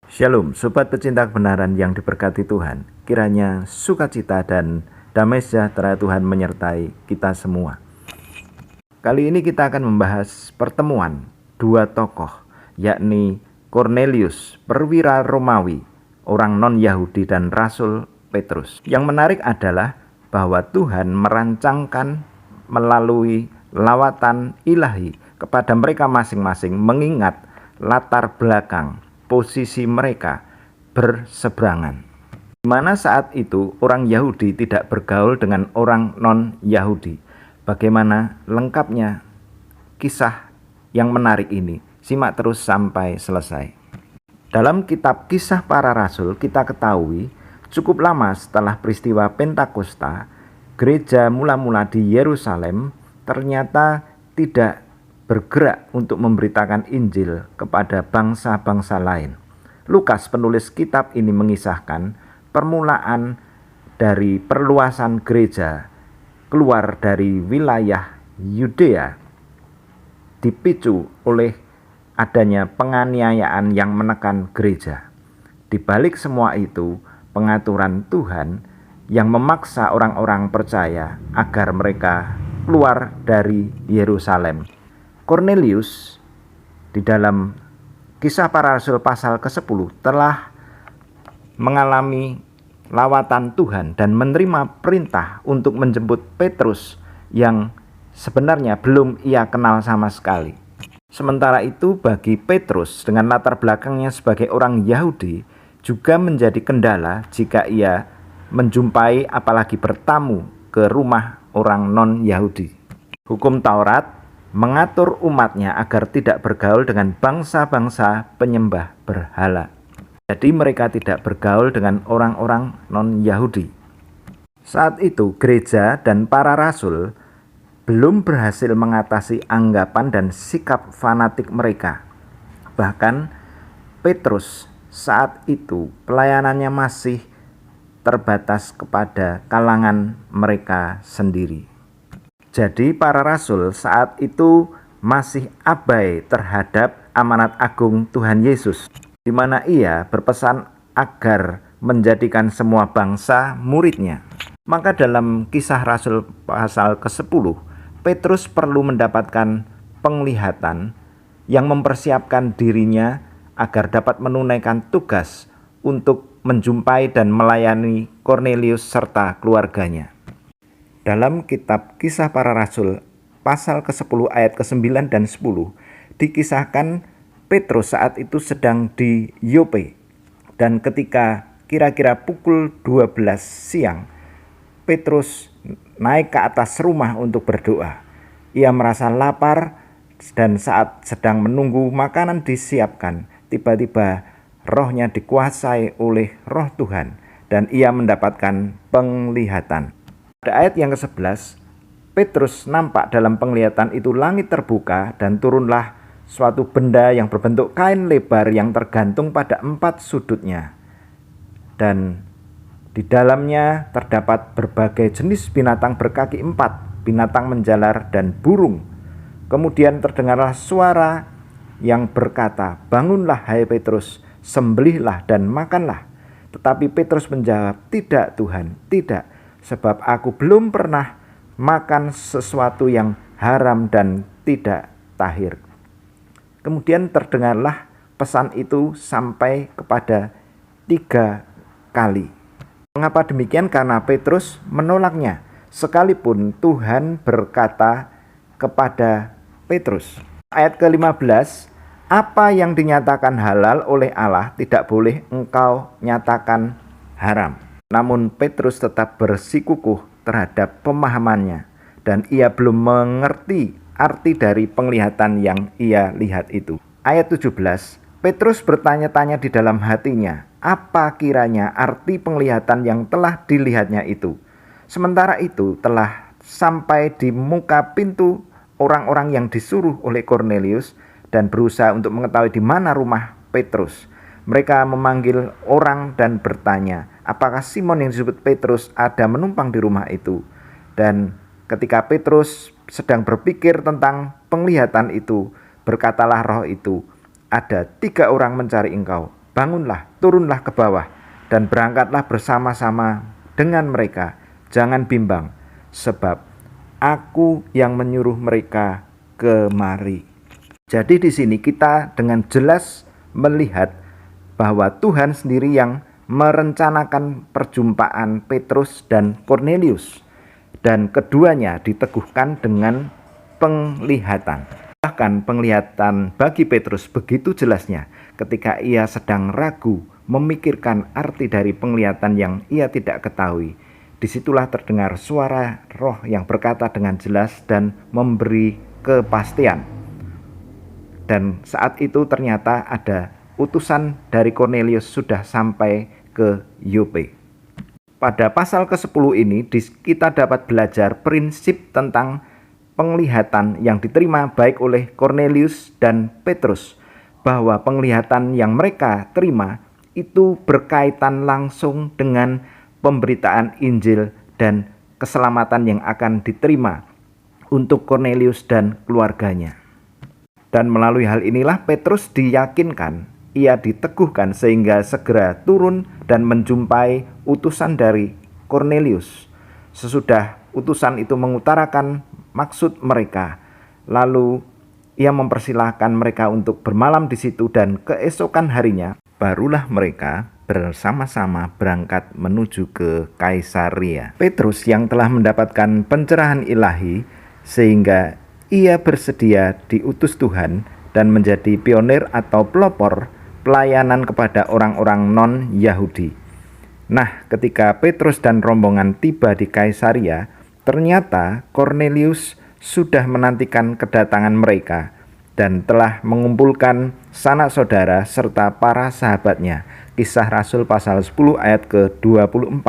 Shalom, sobat pecinta kebenaran yang diberkati Tuhan. Kiranya sukacita dan damai sejahtera Tuhan menyertai kita semua. Kali ini kita akan membahas pertemuan dua tokoh, yakni Kornelius, perwira Romawi, orang non-Yahudi, dan Rasul Petrus. Yang menarik adalah bahwa Tuhan merancangkan melalui lawatan ilahi kepada mereka masing-masing, mengingat latar belakang posisi mereka berseberangan, di mana saat itu orang Yahudi tidak bergaul dengan orang non-Yahudi. Bagaimana lengkapnya kisah yang menarik ini? Simak terus sampai selesai. Dalam kitab Kisah Para Rasul kita ketahui cukup lama setelah peristiwa Pentakosta, gereja mula-mula di Yerusalem ternyata tidak bergerak untuk memberitakan Injil kepada bangsa-bangsa lain. Lukas, penulis kitab ini, mengisahkan permulaan dari perluasan gereja keluar dari wilayah Yudea dipicu oleh adanya penganiayaan yang menekan gereja. Di balik semua itu, pengaturan Tuhan yang memaksa orang-orang percaya agar mereka keluar dari Yerusalem. Kornelius di dalam Kisah Para Rasul pasal ke-10 telah mengalami lawatan Tuhan dan menerima perintah untuk menjemput Petrus yang sebenarnya belum ia kenal sama sekali. Sementara itu bagi Petrus dengan latar belakangnya sebagai orang Yahudi juga menjadi kendala jika ia menjumpai apalagi bertamu ke rumah orang non-Yahudi. Hukum Taurat mengatur umatnya agar tidak bergaul dengan bangsa-bangsa penyembah berhala. Jadi mereka tidak bergaul dengan orang-orang non-Yahudi. Saat itu gereja dan para rasul belum berhasil mengatasi anggapan dan sikap fanatik mereka. Bahkan Petrus saat itu pelayanannya masih terbatas kepada kalangan mereka sendiri. Jadi para rasul saat itu masih abai terhadap amanat agung Tuhan Yesus, di mana ia berpesan agar menjadikan semua bangsa muridnya. Maka dalam Kisah Rasul pasal ke-10, Petrus perlu mendapatkan penglihatan yang mempersiapkan dirinya agar dapat menunaikan tugas untuk menjumpai dan melayani Kornelius serta keluarganya. Dalam kitab Kisah Para Rasul pasal ke-10 ayat ke-9 dan 10 dikisahkan Petrus saat itu sedang di Yope, dan ketika kira-kira pukul 12 siang Petrus naik ke atas rumah untuk berdoa. Ia merasa lapar dan saat sedang menunggu makanan disiapkan, tiba-tiba rohnya dikuasai oleh Roh Tuhan dan ia mendapatkan penglihatan. Pada ayat yang ke-11, Petrus nampak dalam penglihatan itu langit terbuka dan turunlah suatu benda yang berbentuk kain lebar yang tergantung pada 4 sudutnya. Dan di dalamnya terdapat berbagai jenis binatang berkaki 4, binatang menjalar dan burung. Kemudian terdengarlah suara yang berkata, "Bangunlah hai Petrus, sembelihlah dan makanlah." Tetapi Petrus menjawab, "Tidak Tuhan, tidak. Sebab aku belum pernah makan sesuatu yang haram dan tidak tahir." Kemudian terdengarlah pesan itu sampai kepada 3 kali. Mengapa demikian? Karena Petrus menolaknya, sekalipun Tuhan berkata kepada Petrus. Ayat ke-15, "Apa yang dinyatakan halal oleh Allah tidak boleh engkau nyatakan haram." Namun Petrus tetap bersikukuh terhadap pemahamannya dan ia belum mengerti arti dari penglihatan yang ia lihat itu. Ayat 17, Petrus bertanya-tanya di dalam hatinya, apa kiranya arti penglihatan yang telah dilihatnya itu. Sementara itu telah sampai di muka pintu orang-orang yang disuruh oleh Kornelius dan berusaha untuk mengetahui di mana rumah Petrus. Mereka memanggil orang dan bertanya, apakah Simon yang disebut Petrus ada menumpang di rumah itu? Dan ketika Petrus sedang berpikir tentang penglihatan itu, berkatalah roh itu, "Ada 3 orang mencari engkau. bangunlah, turunlah ke bawah, dan berangkatlah bersama-sama dengan mereka. Jangan bimbang, sebab aku yang menyuruh mereka kemari. Jadi di sini kita dengan jelas melihat bahwa Tuhan sendiri yang merencanakan perjumpaan Petrus dan Kornelius, dan keduanya diteguhkan dengan penglihatan. Bahkan penglihatan bagi Petrus begitu jelasnya ketika ia sedang ragu memikirkan arti dari penglihatan yang ia tidak ketahui. Disitulah terdengar suara Roh yang berkata dengan jelas dan memberi kepastian. Dan saat itu ternyata ada utusan dari Kornelius sudah sampai ke Yope. Pada pasal ke-10 ini kita dapat belajar prinsip tentang penglihatan yang diterima baik oleh Kornelius dan Petrus, bahwa penglihatan yang mereka terima itu berkaitan langsung dengan pemberitaan Injil dan keselamatan yang akan diterima untuk Kornelius dan keluarganya. Dan melalui hal inilah Petrus diyakinkan, ia diteguhkan sehingga segera turun dan menjumpai utusan dari Kornelius. Sesudah utusan itu mengutarakan maksud mereka, lalu ia mempersilahkan mereka untuk bermalam di situ, dan keesokan harinya barulah mereka bersama-sama berangkat menuju ke Kaisarea. Petrus yang telah mendapatkan pencerahan ilahi sehingga ia bersedia diutus Tuhan dan menjadi pionir atau pelopor pelayanan kepada orang-orang non-Yahudi. Nah, ketika Petrus dan rombongan tiba di Kaisarea, ternyata Kornelius sudah menantikan kedatangan mereka dan telah mengumpulkan sanak saudara serta para sahabatnya. Kisah Rasul pasal 10 ayat ke-24.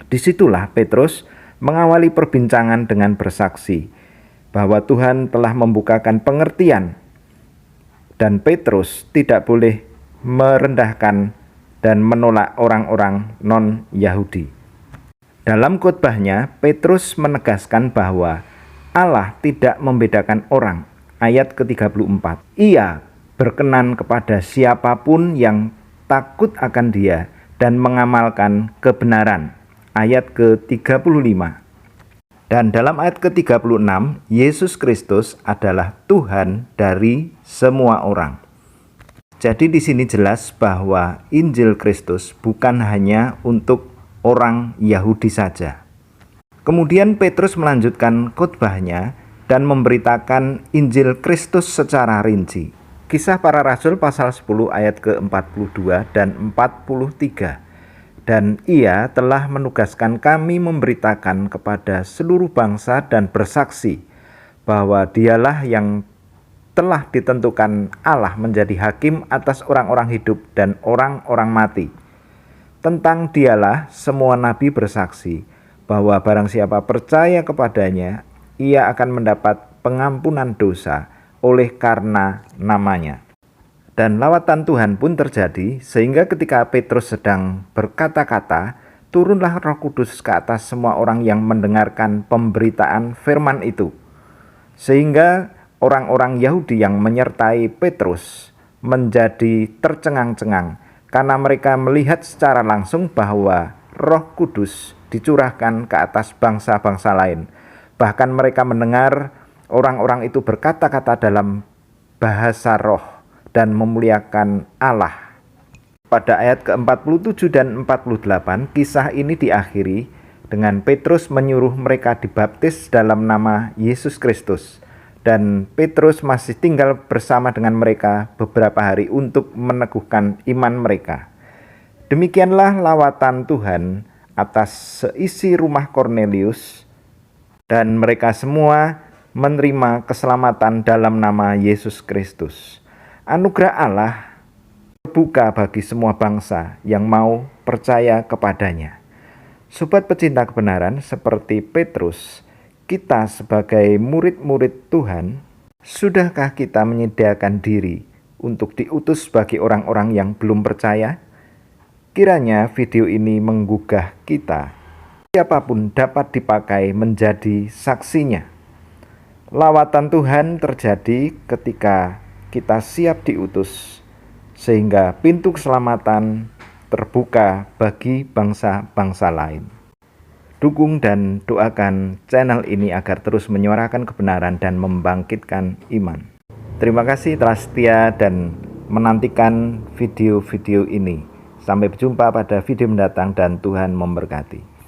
Disitulah Petrus mengawali perbincangan dengan bersaksi bahwa Tuhan telah membukakan pengertian, dan Petrus tidak boleh merendahkan dan menolak orang-orang non-Yahudi. Dalam khotbahnya, Petrus menegaskan bahwa Allah tidak membedakan orang. Ayat ke-34, ia berkenan kepada siapapun yang takut akan Dia dan mengamalkan kebenaran. Ayat ke-35. Dan dalam ayat ke-36, Yesus Kristus adalah Tuhan dari semua orang. Jadi di sini jelas bahwa Injil Kristus bukan hanya untuk orang Yahudi saja. Kemudian Petrus melanjutkan khotbahnya dan memberitakan Injil Kristus secara rinci. Kisah Para Rasul pasal 10 ayat ke-42 dan 43. Dan ia telah menugaskan kami memberitakan kepada seluruh bangsa dan bersaksi bahwa Dialah yang telah ditentukan Allah menjadi hakim atas orang-orang hidup dan orang-orang mati. Tentang Dialah semua nabi bersaksi bahwa barang siapa percaya kepadanya, ia akan mendapat pengampunan dosa oleh karena namanya. Dan lawatan Tuhan pun terjadi, sehingga ketika Petrus sedang berkata-kata, turunlah Roh Kudus ke atas semua orang yang mendengarkan pemberitaan firman itu. Sehingga orang-orang Yahudi yang menyertai Petrus menjadi tercengang-cengang, karena mereka melihat secara langsung bahwa Roh Kudus dicurahkan ke atas bangsa-bangsa lain. Bahkan mereka mendengar orang-orang itu berkata-kata dalam bahasa roh dan memuliakan Allah. Pada ayat ke-47 dan 48, kisah ini diakhiri dengan Petrus menyuruh mereka dibaptis dalam nama Yesus Kristus. Dan Petrus masih tinggal bersama dengan mereka beberapa hari untuk meneguhkan iman mereka. Demikianlah lawatan Tuhan atas seisi rumah Kornelius, dan mereka semua menerima keselamatan dalam nama Yesus Kristus. Anugerah Allah terbuka bagi semua bangsa yang mau percaya kepadanya. Sobat pecinta kebenaran, seperti Petrus, kita sebagai murid-murid Tuhan, sudahkah kita menyediakan diri untuk diutus bagi orang-orang yang belum percaya? Kiranya video ini menggugah kita. Siapapun dapat dipakai menjadi saksinya. Lawatan Tuhan terjadi ketika kita siap diutus, sehingga pintu keselamatan terbuka bagi bangsa-bangsa lain. Dukung dan doakan channel ini agar terus menyuarakan kebenaran dan membangkitkan iman. Terima kasih telah setia dan menantikan video-video ini. Sampai berjumpa pada video mendatang dan Tuhan memberkati.